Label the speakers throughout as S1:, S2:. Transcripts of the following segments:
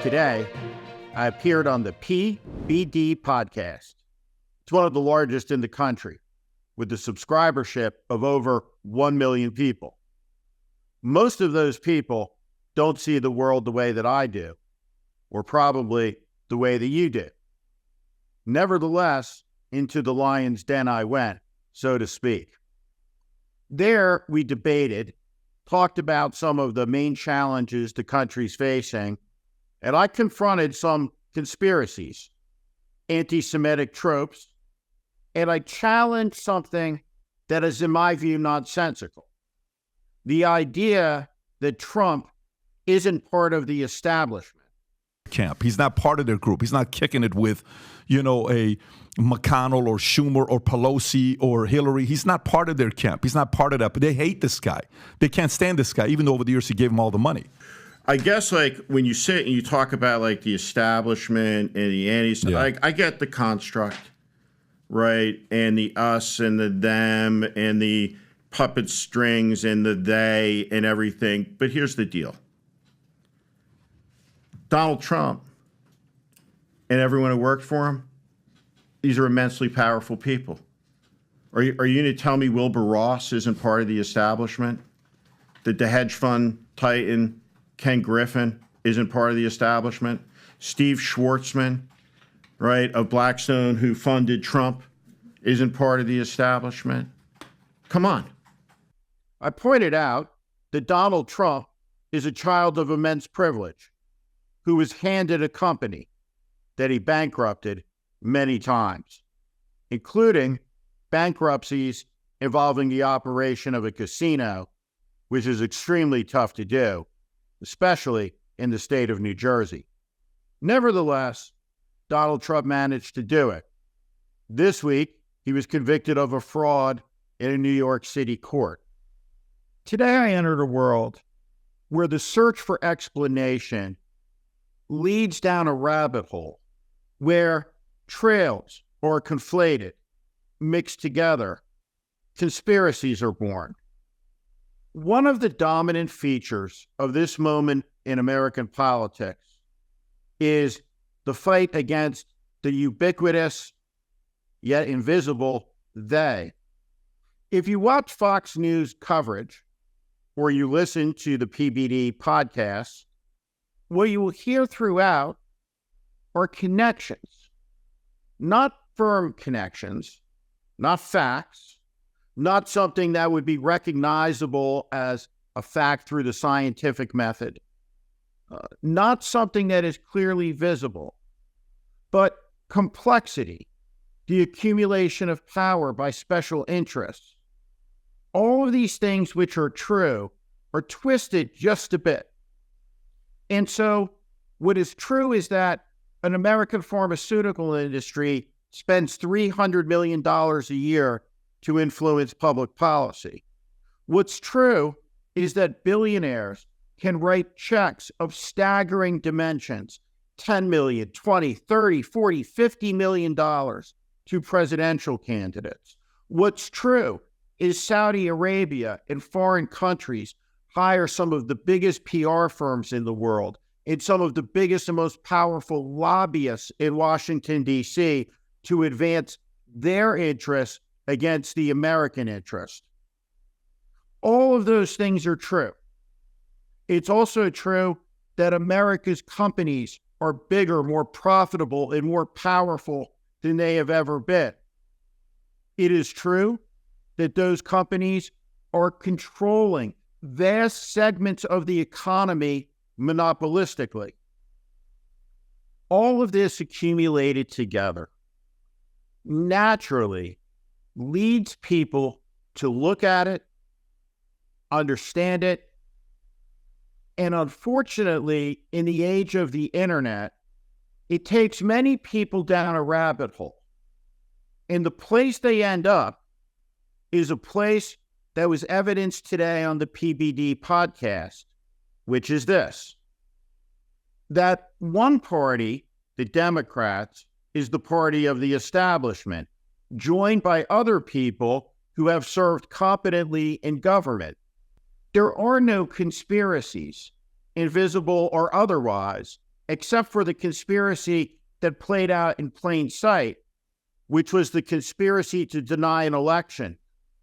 S1: Today, I appeared on the PBD podcast. It's one of the largest in the country, with a subscribership of over 1 million people. Most of those people don't see the world the way that I do, or probably the way that you do. Nevertheless, into the lion's den I went, so to speak. There, we debated, talked about some of the main challenges the country's facing, and I confronted some conspiracies, anti-Semitic tropes, and I challenged something that is, in my view, nonsensical. The idea that Trump isn't part of the establishment.
S2: Camp. He's not part of their group. He's not kicking it with, a McConnell or Schumer or Pelosi or Hillary. He's not part of their camp. He's not part of that. But they hate this guy. They can't stand this guy, even though over the years he gave them all the money.
S3: I guess, when you sit and you talk about, the establishment and the I get the construct, right? And the us and the them and the puppet strings and the they and everything. But here's the deal. Donald Trump and everyone who worked for him, these are immensely powerful people. Are you going to tell me Wilbur Ross isn't part of the establishment? That the hedge fund titan Ken Griffin isn't part of the establishment? Steve Schwartzman, right, of Blackstone, who funded Trump, isn't part of the establishment? Come on.
S1: I pointed out that Donald Trump is a child of immense privilege who was handed a company that he bankrupted many times, including bankruptcies involving the operation of a casino, which is extremely tough to do, especially in the state of New Jersey. Nevertheless, Donald Trump managed to do it. This week, he was convicted of a fraud in a New York City court. Today, I entered a world where the search for explanation leads down a rabbit hole where trails are conflated, mixed together, conspiracies are born. One of the dominant features of this moment in American politics is the fight against the ubiquitous yet invisible they. If you watch Fox News coverage or you listen to the PBD podcasts, what you will hear throughout are connections, not firm connections, not facts, not something that would be recognizable as a fact through the scientific method, not something that is clearly visible, but complexity, the accumulation of power by special interests. All of these things which are true are twisted just a bit. And so what is true is that an American pharmaceutical industry spends $300 million a year to influence public policy. What's true is that billionaires can write checks of staggering dimensions, $10 million, $20, $30, $40, $50 million to presidential candidates. What's true is Saudi Arabia and foreign countries hire some of the biggest PR firms in the world and some of the biggest and most powerful lobbyists in Washington, D.C. to advance their interests against the American interest. All of those things are true. It's also true that America's companies are bigger, more profitable, and more powerful than they have ever been. It is true that those companies are controlling vast segments of the economy monopolistically. All of this accumulated together naturally leads people to look at it, understand it, and unfortunately, in the age of the internet, it takes many people down a rabbit hole. And the place they end up is a place that was evidenced today on the PBD podcast, which is this: that one party, the Democrats, is the party of the establishment, joined by other people who have served competently in government. There are no conspiracies, invisible or otherwise, except for the conspiracy that played out in plain sight, which was the conspiracy to deny an election,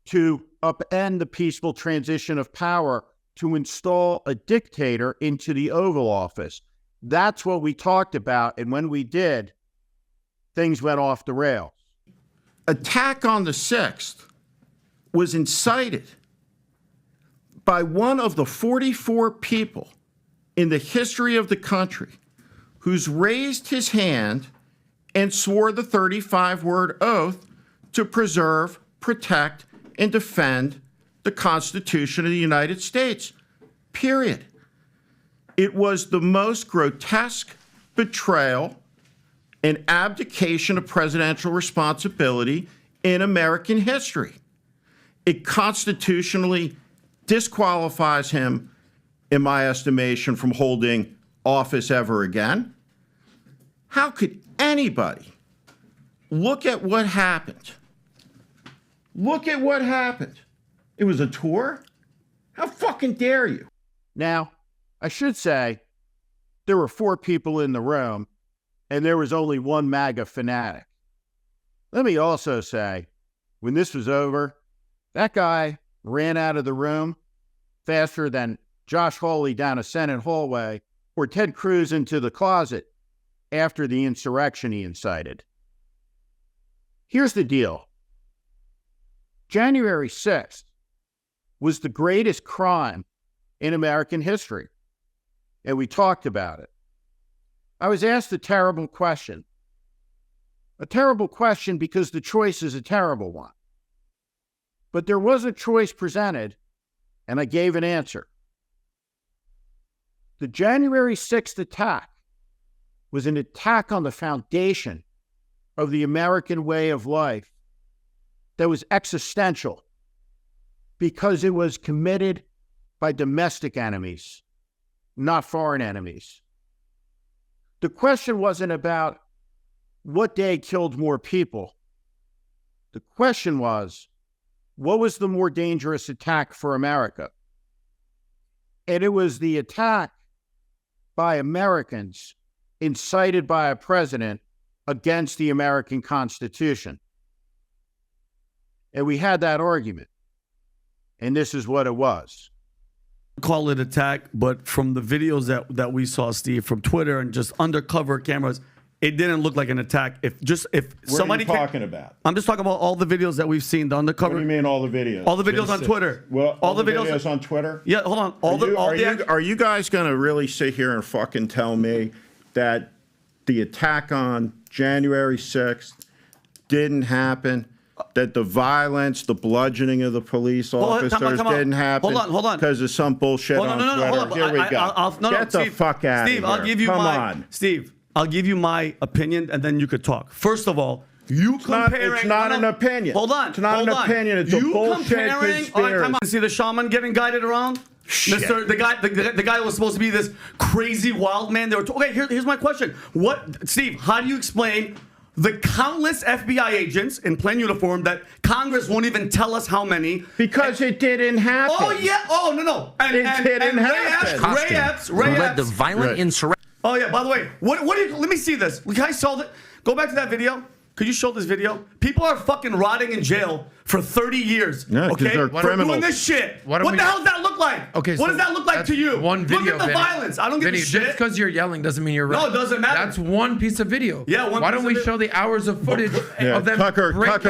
S1: to upend the peaceful transition of power, to install a dictator into the Oval Office. That's what we talked about, and when we did, things went off the rails.
S3: Attack on the 6th was incited by one of the 44 people in the history of the country who's raised his hand and swore the 35-word oath to preserve, protect, and defend the Constitution of the United States, period. It was the most grotesque betrayal and abdication of presidential responsibility in American history. It constitutionally disqualifies him, in my estimation, from holding office ever again. How could anybody look at what happened? Look at what happened. It was a tour? How fucking dare you?
S1: Now, I should say there were 4 people in the room, and there was only one MAGA fanatic. Let me also say, when this was over, that guy ran out of the room faster than Josh Hawley down a Senate hallway or Ted Cruz into the closet after the insurrection he incited. Here's the deal. January 6th was the greatest crime in American history, and we talked about it. I was asked a terrible question. A terrible question because the choice is a terrible one. But there was a choice presented, and I gave an answer. The January 6th attack was an attack on the foundation of the American way of life that was existential because it was committed by domestic enemies, not foreign enemies. The question wasn't about what day killed more people. The question was, what was the more dangerous attack for America? And it was the attack by Americans incited by a president against the American Constitution. And we had that argument. And this is what it was.
S4: Call it attack, but from the videos that we saw, Steve, from Twitter and just undercover cameras, it didn't look like an attack. If somebody
S3: What are you talking about?
S4: I'm just talking about all the videos that we've seen, the undercover.
S3: What do you mean all the videos?
S4: All the videos on Twitter.
S3: Well, all the videos on Twitter?
S4: Yeah, hold on.
S3: Are you guys going to really sit here and fucking tell me that the attack on January 6th didn't happen? That the violence, the bludgeoning of the police officers didn't happen?
S4: Hold on.
S3: Because of some bullshit on Twitter. Here we go. Get the fuck out of here.
S4: Steve, I'll give you Steve, I'll give you my opinion, and then you could talk. First of all, it's not
S3: an opinion.
S4: Hold on.
S3: It's not an opinion. It's a bullshit conspiracy.
S4: All right, come on. See the shaman getting guided around?
S3: Shit.
S4: The guy was supposed to be this crazy wild man. Okay, here's my question. Steve, how do you explain the countless FBI agents in plain uniform that Congress won't even tell us how many?
S3: Because it didn't happen.
S4: Oh, yeah. Oh, no.
S3: It didn't happen.
S4: Ray Epps led
S5: the violent insurrection.
S4: Oh, yeah, by the way, what do you, let me see this. Can I show that? Go back to that video. Could you show this video? People are fucking rotting in jail for 30 years.
S3: Yeah,
S4: okay?
S3: they're
S4: For
S3: criminals.
S4: doing this shit.
S5: What
S4: the hell does that look like?
S5: Okay,
S4: what does that look like to you?
S5: One video.
S4: Look at the violence. I don't give a shit.
S5: Just because you're yelling doesn't mean you're right.
S4: No, it doesn't matter.
S5: That's one piece of video.
S4: Yeah,
S5: Why don't we show the hours of footage of them
S3: Tucker
S5: breaking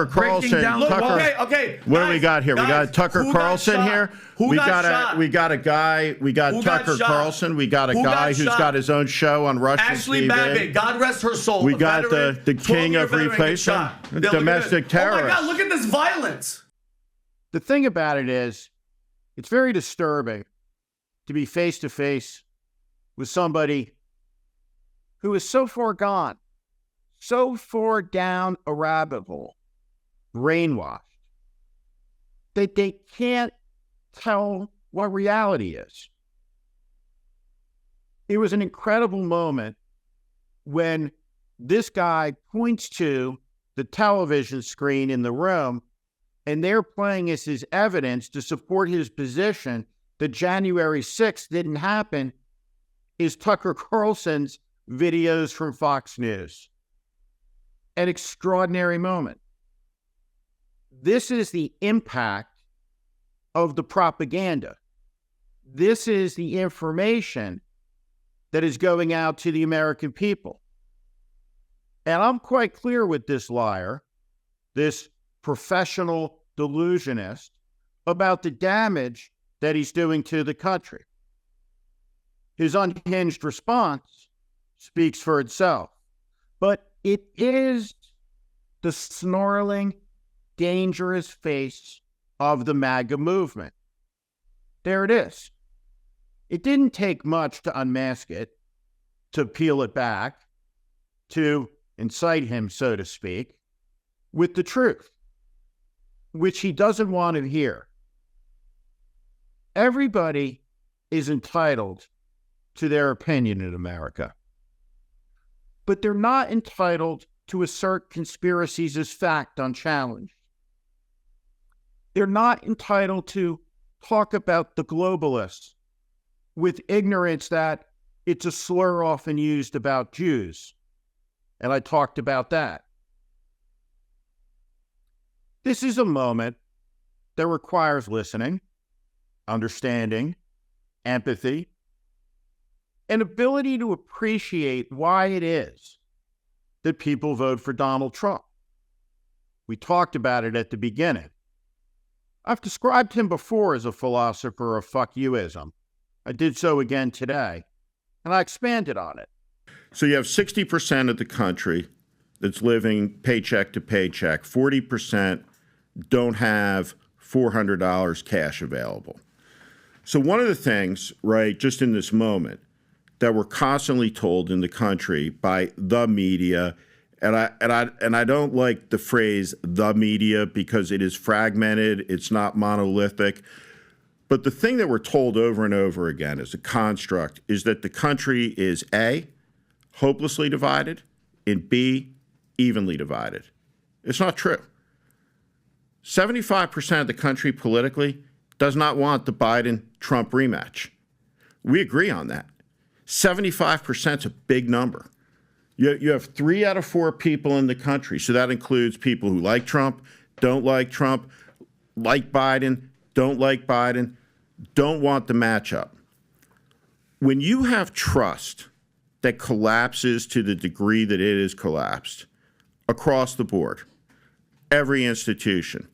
S3: Carlson.
S5: down?
S4: Look,
S3: Tucker,
S4: okay.
S3: What
S4: guys,
S3: do we got here? We got Tucker Carlson here.
S4: We got
S3: a guy. We got Tucker Carlson. We got a guy who's got his own show on Russian
S4: Ashley
S3: TV.
S4: Babbitt, God rest her soul.
S3: We got the king of replacement, domestic terrorist.
S4: Oh my God, look at this violence.
S1: The thing about it is, it's very disturbing to be face to face with somebody who is so far gone, so far down a rabbit hole, brainwashed, that they can't tell what reality is. It was an incredible moment when this guy points to the television screen in the room, and they're playing as his evidence to support his position that January 6th didn't happen. is Tucker Carlson's videos from Fox News. An extraordinary moment. This is the impact of the propaganda. This is the information that is going out to the American people. And I'm quite clear with this liar, this professional delusionist, about the damage that he's doing to the country. His unhinged response speaks for itself. But it is the snarling, dangerous face of the MAGA movement. There it is. It didn't take much to unmask it, to peel it back, to incite him, so to speak, with the truth, which he doesn't want to hear. Everybody is entitled to their opinion in America, but they're not entitled to assert conspiracies as fact unchallenged. They're not entitled to talk about the globalists with ignorance that it's a slur often used about Jews. And I talked about that. This is a moment that requires listening, understanding, empathy, an ability to appreciate why it is that people vote for Donald Trump. We talked about it at the beginning. I've described him before as a philosopher of fuck youism. I did so again today, and I expanded on it.
S3: So you have 60% of the country that's living paycheck to paycheck. 40% don't have $400 cash available. So one of the things, right, just in this moment, that we're constantly told in the country by the media, and I don't like the phrase "the media" because it is fragmented, it's not monolithic. But the thing that we're told over and over again as a construct is that the country is A, hopelessly divided, and B, evenly divided. It's not true. 75% of the country politically does not want the Biden-Trump rematch. We agree on that. 75% is a big number. You have 3 out of 4 people in the country, so that includes people who like Trump, don't like Trump, like Biden, don't like Biden, don't want the matchup. When you have trust that collapses to the degree that it is collapsed across the board, every institution,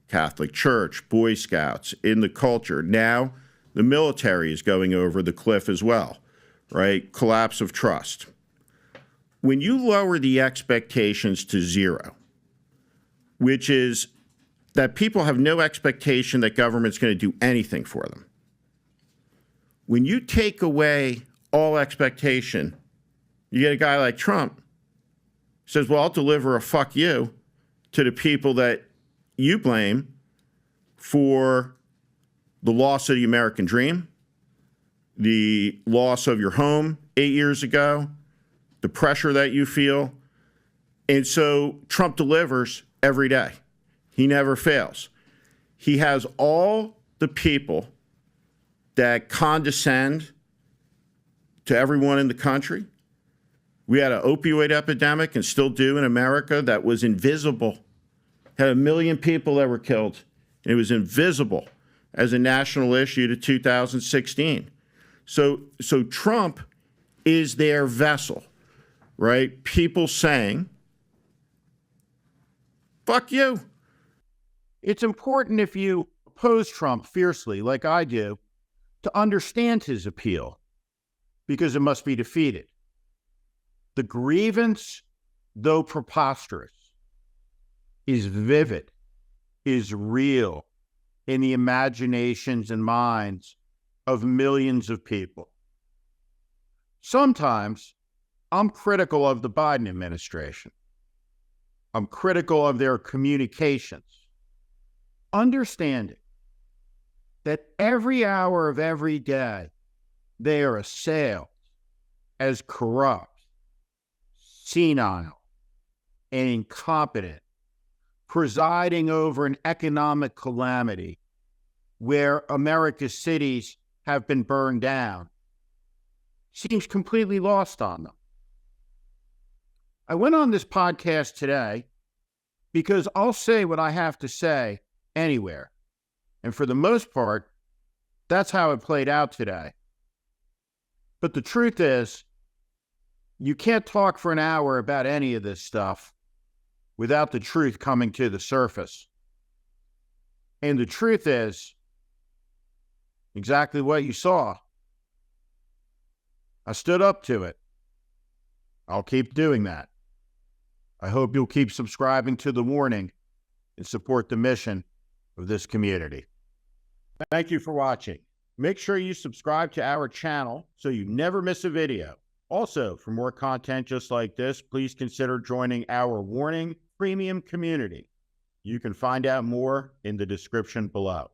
S3: Catholic Church, Boy Scouts, in the culture, now the military is going over the cliff as well, right? Collapse of trust. When you lower the expectations to 0, which is that people have no expectation that government's going to do anything for them. When you take away all expectation, you get a guy like Trump who says, well, I'll deliver a fuck you to the people that you blame for the loss of the American dream, the loss of your home 8 years ago, the pressure that you feel. And so Trump delivers every day. He never fails. He has all the people that condescend to everyone in the country. We had an opioid epidemic, and still do in America, that was invisible. Had 1 million people that were killed. And it was invisible as a national issue to 2016. So Trump is their vessel, right? People saying, fuck you.
S1: It's important, if you oppose Trump fiercely, like I do, to understand his appeal, because it must be defeated. The grievance, though preposterous, is vivid, is real in the imaginations and minds of millions of people. Sometimes I'm critical of the Biden administration. I'm critical of their communications. Understanding that every hour of every day they are assailed as corrupt, senile, and incompetent, presiding over an economic calamity where America's cities have been burned down. seems completely lost on them. I went on this podcast today because I'll say what I have to say anywhere. And for the most part, that's how it played out today. But the truth is, you can't talk for an hour about any of this stuff without the truth coming to the surface. And the truth is exactly what you saw. I stood up to it. I'll keep doing that. I hope you'll keep subscribing to The Warning and support the mission of this community. Thank you for watching. Make sure you subscribe to our channel so you never miss a video. Also, for more content just like this, please consider joining our Warning Premium community. You can find out more in the description below.